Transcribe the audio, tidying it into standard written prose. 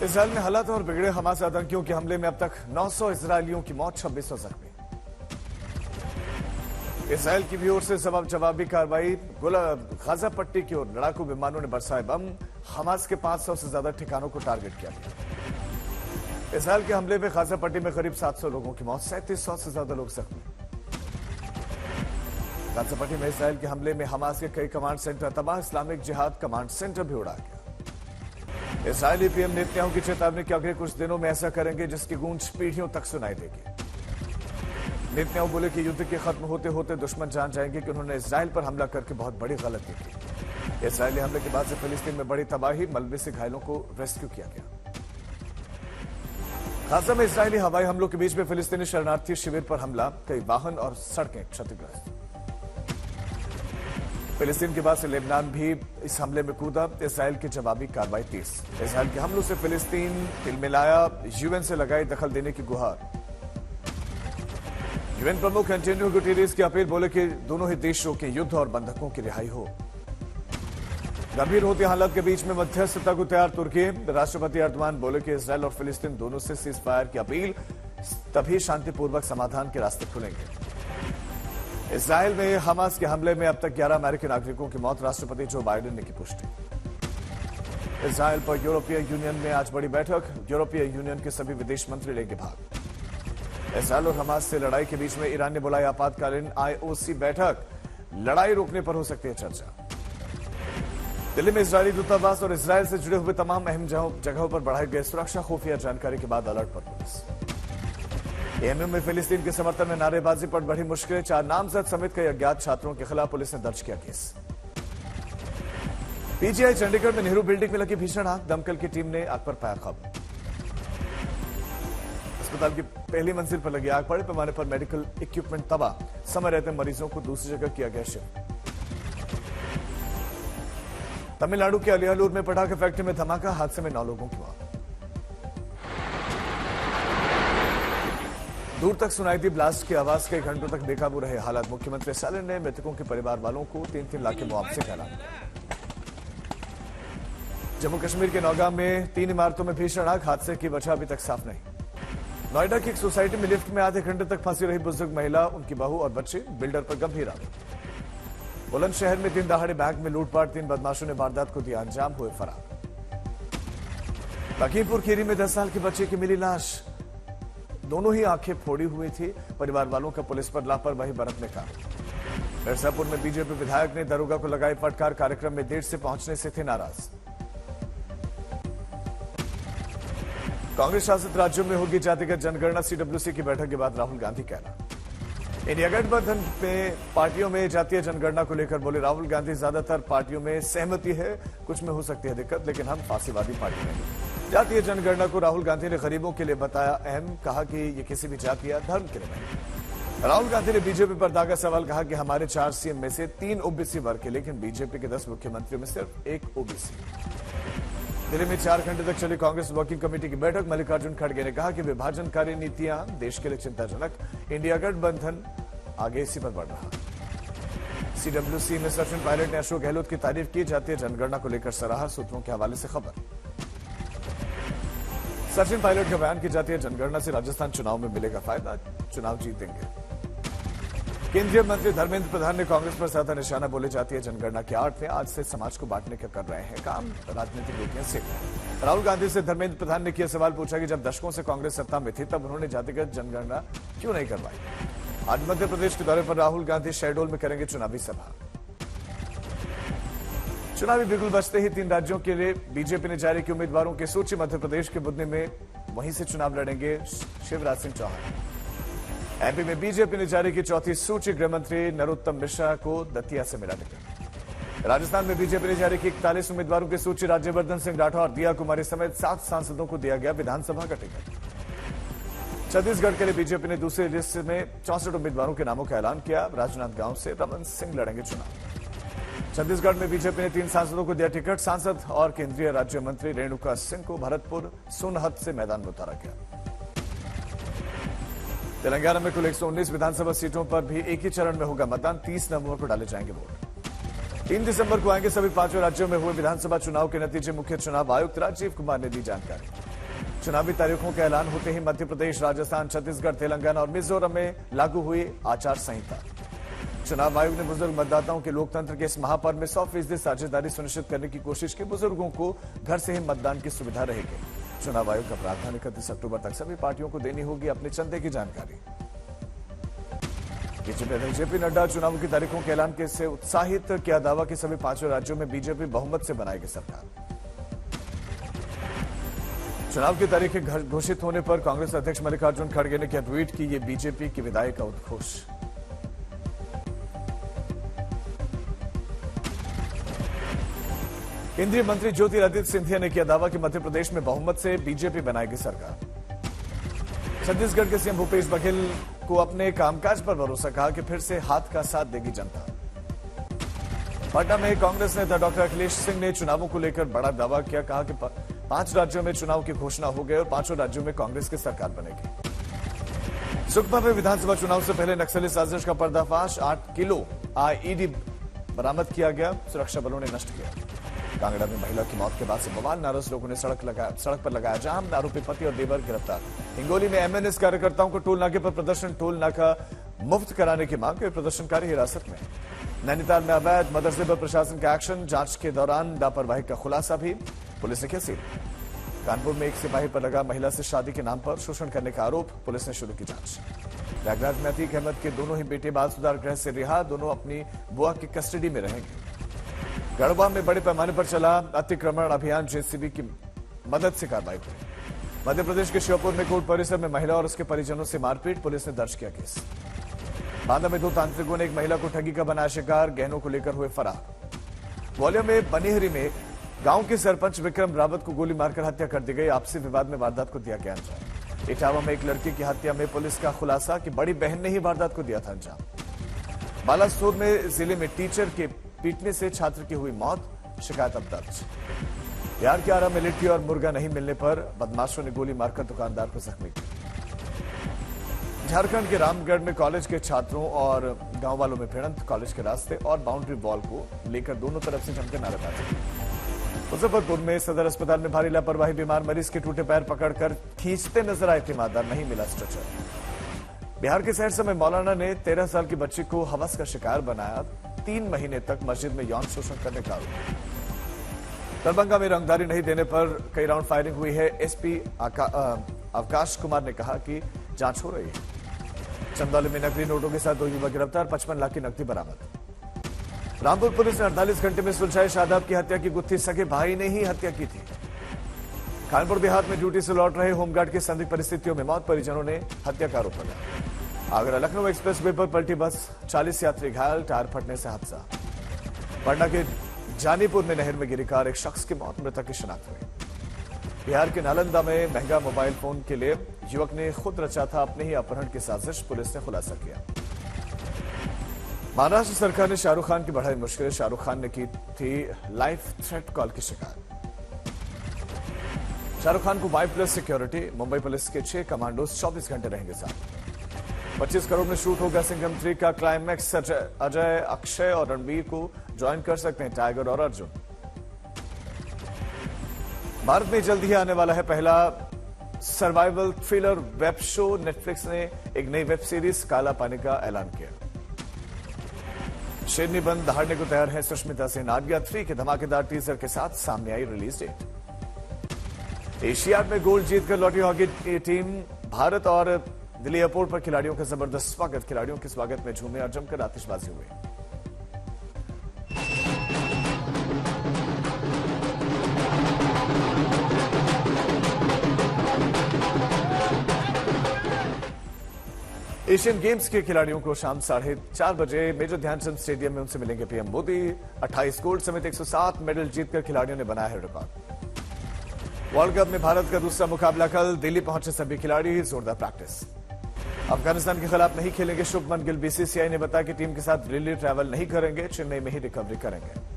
Israel में हालात और बिगड़े हमास आतंकियों के हमले में अब तक 900 इजरायलियों की मौत, 2600 जख्मी। इसराइल की भी ओर से जवाबी कार्रवाई। गाजा पट्टी की ओर लड़ाकू विमानों ने बरसाए बम। हमास के 500 से ज्यादा ठिकानों को टारगेट किया गया। इसराइल के हमले में गाजा पट्टी में करीब 700 लोगों की मौत, 3700 से ज्यादा लोग जख्मी। गाजा पट्टी में इसराइल के हमले में हमास के कई कमांड सेंटर तबाह, इस्लामिक जिहाद कमांड सेंटर भी उड़ा गया। इसराइली पीएम नेतन्याहू की चेतावनी कि अगले कुछ दिनों में ऐसा करेंगे जिसकी गूंज पीढ़ियों तक सुनाई देगी। नेतन्याहू बोले कि युद्ध के खत्म होते होते दुश्मन जान जाएंगे कि उन्होंने इसराइल पर हमला करके बहुत बड़ी गलती की। इसराइली हमले के बाद से फिलिस्तीन में बड़ी तबाही, मलबे से घायलों को रेस्क्यू किया गया। गाजा में इसराइली हवाई हमलों के बीच में फिलिस्तीनी शरणार्थी शिविर पर हमला, कई वाहन और सड़कें क्षतिग्रस्त। फिलिस्तीन के बाद से लेबनान भी इस हमले में कूदा, इसराइल की जवाबी कार्रवाई तेज। इसराइल के हमलों से फिलिस्तीन तिलमिलाया, यूएन से लगाई दखल देने की गुहार। यूएन प्रमुख एंटोनियो गुटेरेस की अपील, बोले कि दोनों ही देशों के युद्ध और बंधकों की रिहाई हो। गंभीर होती हालत के बीच में मध्यस्थता को तैयार तुर्की। राष्ट्रपति एर्दोगान बोले कि इसराइल और फिलिस्तीन दोनों से सीज फायर की अपील, तभी शांतिपूर्वक समाधान के रास्ते खुलेंगे। इसराइल में हमास के हमले में अब तक 11 अमेरिकी नागरिकों की मौत, राष्ट्रपति जो बाइडेन ने की पुष्टि। इसराइल पर यूरोपीय यूनियन में आज बड़ी बैठक, यूरोपीय यूनियन के सभी विदेश मंत्री लेंगे भाग। इसराइल और हमास से लड़ाई के बीच में ईरान ने बुलाई आपातकालीन आईओसी बैठक, लड़ाई रोकने पर हो सकती है चर्चा। दिल्ली में इजरायली दूतावास और इसराइल से जुड़े हुए तमाम अहम जगहों पर बढ़ाई गई सुरक्षा, खुफिया जानकारी के बाद अलर्ट पर पुलिस। एएमयू में फिलिस्तीन के समर्थन में नारेबाजी पर बढ़ी मुश्किलें, 4 नामजद समेत कई अज्ञात छात्रों के खिलाफ पुलिस ने दर्ज किया केस। पीजीआई चंडीगढ़ में नेहरू बिल्डिंग में लगी भीषण आग, दमकल की टीम ने आग पर पाया काबू। अस्पताल की पहली मंजिल पर लगी आग, बड़े पैमाने पर मेडिकल इक्विपमेंट तबाह, समय रहते मरीजों को दूसरी जगह किया गया शिफ्ट। तमिलनाडु के अलियालूर में पटाखे फैक्ट्री में धमाका, हादसे में 9 लोगों की मौत। दूर तक सुनाई दी ब्लास्ट की आवाज, कई घंटों तक बेकाबू रहे हालात। मुख्यमंत्री स्टालिन ने मृतकों के परिवार वालों को 3-3 लाख के मुआवजे का ऐलान किया। जम्मू कश्मीर के नौगांव में 3 इमारतों में भीषण आग, हादसे की वजह अभी तक साफ नहीं। नोएडा की एक सोसाइटी में लिफ्ट में आधे घंटे तक फंसी रही बुजुर्ग महिला, उनकी बहू और बच्चे, बिल्डर पर गंभीर आरोप। बुलंदशहर में दिन दहाड़े बैंक में लूटपाट, 3 बदमाशों ने वारदात को दिया अंजाम, हुए फरार। लखीमपुर खीरी में 10 साल के बच्चे की मिली लाश, दोनों ही आंखें फोड़ी हुई थी, परिवार वालों का पुलिस पर लापरवाही बरतने का। मिर्जापुर में बीजेपी विधायक ने दरोगा को लगाई फटकार, कार्यक्रम में देर से पहुंचने से थे नाराज। कांग्रेस शासित राज्यों में होगी जातिगत जनगणना, सीडब्ल्यूसी की बैठक के बाद राहुल गांधी कहना। इंडिया गठबंधन में पार्टियों में जातीय जनगणना को लेकर बोले राहुल गांधी, ज्यादातर पार्टियों में सहमति है, कुछ में हो सकती है दिक्कत, लेकिन हम फांसीवादी पार्टी नहीं। जातीय जनगणना को राहुल गांधी ने गरीबों के लिए बताया अहम, कहा कि ये किसी भी जाति या धर्म के लिए नहीं। राहुल गांधी ने बीजेपी पर दागा सवाल, कहा कि हमारे 4 सीएम में से 3 ओबीसी वर्ग के, लेकिन बीजेपी के 10 मुख्यमंत्रियों में सिर्फ 1 ओबीसी। दिल्ली में 4 घंटे तक चली कांग्रेस वर्किंग कमेटी की बैठक, मल्लिकार्जुन खड़गे ने कहा कि विभाजनकारी नीतियां देश के लिए चिंताजनक, इंडिया गठबंधन आगे इसी पर बढ़ रहा। सीडब्ल्यूसी में सचिन पायलट ने अशोक गहलोत की तारीफ की, जातीय जनगणना को लेकर सराहा, सूत्रों के हवाले से खबर। सचिन पायलट के बयान की जातीय जनगणना से राजस्थान चुनाव में मिलेगा फायदा, चुनाव जीतेंगे। केंद्रीय मंत्री धर्मेंद्र प्रधान ने कांग्रेस पर साधा निशाना, बोले जातीय जनगणना की आड़ में आज से समाज को बांटने का कर रहे हैं काम, राजनीतिक नीतियां सीख रहे हैं। राहुल गांधी से धर्मेंद्र प्रधान ने किया सवाल, पूछा कि जब दशकों से कांग्रेस सत्ता में थी तब उन्होंने जातिगत जनगणना क्यों नहीं करवाई। आज मध्य प्रदेश के दौरे पर राहुल गांधी शहडोल में करेंगे चुनावी सभा। चुनावी बिगुल बजते ही 3 राज्यों के लिए बीजेपी ने जारी की उम्मीदवारों की सूची, मध्य प्रदेश के बुधनी में वहीं से चुनाव लड़ेंगे शिवराज सिंह चौहान। एमपी में बीजेपी ने जारी की 4थी सूची, गृहमंत्री नरोत्तम मिश्रा को दतिया से मिला टिकट। राजस्थान में बीजेपी ने जारी की 41 उम्मीदवारों की सूची, राज्यवर्धन सिंह राठौर, दिया कुमारी समेत 7 सांसदों को दिया गया विधानसभा का टिकट। छत्तीसगढ़ के लिए बीजेपी ने दूसरी लिस्ट में 64 उम्मीदवारों के नामों का ऐलान किया, राजनांदगांव से रमन सिंह लड़ेंगे चुनाव। छत्तीसगढ़ में बीजेपी ने 3 सांसदों को दिया टिकट, सांसद और केंद्रीय राज्य मंत्री रेणुका सिंह को भरतपुर सोनहत से मैदान में उतारा गया। तेलंगाना में कुल 119 विधानसभा सीटों पर भी एक ही चरण में होगा मतदान, 30 नवंबर को डाले जाएंगे वोट। 3 दिसंबर को आएंगे सभी 5 राज्यों में हुए विधानसभा चुनाव के नतीजे, मुख्य चुनाव आयुक्त राजीव कुमार ने दी जानकारी। चुनावी तारीखों का ऐलान होते ही मध्य प्रदेश, राजस्थान, छत्तीसगढ़, तेलंगाना और मिजोरम में लागू हुई आचार संहिता। चुनाव आयोग ने बुजुर्ग मतदाताओं के लोकतंत्र के इस महापर्व में 100% साझेदारी सुनिश्चित करने की कोशिश की। बुजुर्गों को घर से ही मतदान की सुविधा रहेगी। चुनाव आयोग का प्रावधान 31 अक्टूबर तक सभी पार्टियों को देनी होगी अपने चंदे की जानकारी। बीजेपी अध्यक्ष जेपी नड्डा चुनावों की तारीखों के ऐलान के से उत्साहित, किया दावा कि सभी 5 राज्यों में बीजेपी बहुमत से बनाएगी सरकार। चुनाव की तारीखें घोषित होने पर कांग्रेस अध्यक्ष मल्लिकार्जुन खड़गे ने किया ट्वीट कि ये बीजेपी की विदाई का उद्घोष। केंद्रीय मंत्री ज्योतिरादित्य सिंधिया ने किया दावा कि मध्य प्रदेश में बहुमत से बीजेपी बनाएगी सरकार। छत्तीसगढ़ के सीएम भूपेश बघेल को अपने कामकाज पर भरोसा, कहा कि फिर से हाथ का साथ देगी जनता। पटना में कांग्रेस नेता डॉक्टर अखिलेश सिंह ने चुनावों को लेकर बड़ा दावा किया, कहा कि 5 राज्यों में चुनाव की घोषणा हो गई और 5 राज्यों में कांग्रेस की सरकार बनेगी। सुकमा में विधानसभा चुनाव से पहले नक्सली साजिश का पर्दाफाश, 8 किलो आईईडी बरामद किया गया, सुरक्षा बलों ने नष्ट किया। कांगड़ा में महिला की मौत के बाद से बवाल, नाराज लोगों ने सड़क पर लगाया जाम, आरोपी पति और देवर गिरफ्तार। हिंगोली में एमएनएस कार्यकर्ताओं को टोल नाके पर प्रदर्शन, टोल नाका मुफ्त कराने की मांग, प्रदर्शनकारी हिरासत में। नैनीताल में अवैध मदरसे पर प्रशासन का एक्शन, जांच के दौरान लापरवाही का खुलासा भी, पुलिस ने किया सील। कानपुर में एक सिपाही पर लगा महिला से शादी के नाम पर शोषण करने का आरोप, पुलिस ने शुरू की जांच। प्रयागराज में अतीक अहमद के दोनों ही बेटे बाल सुधार गृह से रिहा, दोनों अपनी बुआ की कस्टडी में रहेंगे। गढ़वा में बड़े पैमाने पर चला अतिक्रमण अभियान, जेसीबी की मदद से कार्रवाई हुई। मध्य प्रदेश के श्योपुर में कोर्ट परिसर में महिला और उसके परिजनों से मारपीट, पुलिस ने दर्ज किया केस। बांदा में 2 तांत्रिकों ने एक महिला को ठगी का बनाया शिकार, गहनों को लेकर हुए फरार। ग्वालियर में बनिहरी में गांव के सरपंच विक्रम रावत को गोली मारकर हत्या कर दी गई, आपसी विवाद में वारदात को दिया गया अंजाम। इटावा में एक लड़की की हत्या में पुलिस का खुलासा कि बड़ी बहन ने ही वारदात को दिया था अंजाम। बालासोर में जिले में टीचर के पीटने से छात्र की हुई मौत, शिकायत अब दर्ज। बिहार के आरा में लिट्टी और मुर्गा नहीं मिलने पर बदमाशों ने गोली मारकर दुकानदार को जख्मी किया। झारखंड के रामगढ़ में कॉलेज के छात्रों और गांव वालों में भिड़ंत, कॉलेज के रास्ते और बाउंड्री वॉल को लेकर दोनों तरफ से जमकर नारेबाजी। मुजफ्फरपुर में सदर अस्पताल में भारी लापरवाही, बीमार मरीज के टूटे पैर पकड़कर खींचते नजर आए तीमारदार, नहीं मिला स्ट्रेचर। बिहार के सहरसा में मौलाना ने 13 साल की बच्ची को हवस का शिकार बनाया, 3 महीने तक मस्जिद में यौन शोषण करने का आरोप। दरभंगा में रंगदारी नहीं देने पर कई राउंड फायरिंग हुई है, एसपी अवकाश कुमार ने कहा कि जांच हो रही है। चंदौली में नकली नोटों के साथ 2 युवक गिरफ्तार, 55 लाख की नकदी बरामद। रामपुर पुलिस ने 48 घंटे में सुलझाई शादाब की हत्या की गुत्थी, सगे भाई ने ही हत्या की थी। कानपुर देहात में ड्यूटी से लौट रहे होमगार्ड की संदिग्ध परिस्थितियों में मौत, परिजनों ने हत्या का आरोप लगाया। आगरा लखनऊ एक्सप्रेस वे पर पलटी बस, 40 यात्री घायल, टायर फटने से हादसा। पटना के जानीपुर में नहर में गिरी कार, एक शख्स की मौत, मृतक की शिनाख्त हुई। बिहार के नालंदा में महंगा मोबाइल फोन के लिए युवक ने खुद रचा था अपने ही अपहरण की साजिश, पुलिस ने खुलासा किया। महाराष्ट्र सरकार ने शाहरुख खान की बढ़ाई मुश्किलें, शाहरुख खान ने की थी लाइफ थ्रेट कॉल की शिकायत। शाहरुख खान को Y+ सिक्योरिटी, मुंबई पुलिस के 6 कमांडोज 24 घंटे रहेंगे साथ। 25 करोड़ में शूट होगा सिंघम 3 का क्लाइमैक्स, अजय, अक्षय और रणबीर को ज्वाइन कर सकते हैं टाइगर और अर्जुन। भारत में जल्द ही आने वाला है पहला survival thriller web show, Netflix ने एक नई वेब सीरीज काला पानी का ऐलान किया। शेरनी बंद दहाड़ने को तैयार है सुष्मिता सेन, नागिया 3 के धमाकेदार टीजर के साथ सामने आई रिलीज डेट। एशियाड में गोल्ड जीतकर लौटी हॉकी टीम, भारत और दिल्ली एयरपोर्ट पर खिलाड़ियों का जबरदस्त स्वागत, खिलाड़ियों के स्वागत में झूमे और जमकर आतिशबाजी हुई। एशियन गेम्स के खिलाड़ियों को शाम 4:30 बजे मेजर ध्यानचंद स्टेडियम में उनसे मिलेंगे पीएम मोदी। 28 गोल्ड समेत 107 मेडल जीतकर खिलाड़ियों ने बनाया है रिकॉर्ड। वर्ल्ड कप में भारत का दूसरा मुकाबला कल, दिल्ली पहुंचे सभी खिलाड़ी, जोरदार प्रैक्टिस। अफगानिस्तान के खिलाफ नहीं खेलेंगे शुभमन गिल, बीसीसीआई ने बताया कि टीम के साथ दिल्ली ट्रैवल नहीं करेंगे, चेन्नई में ही रिकवरी करेंगे।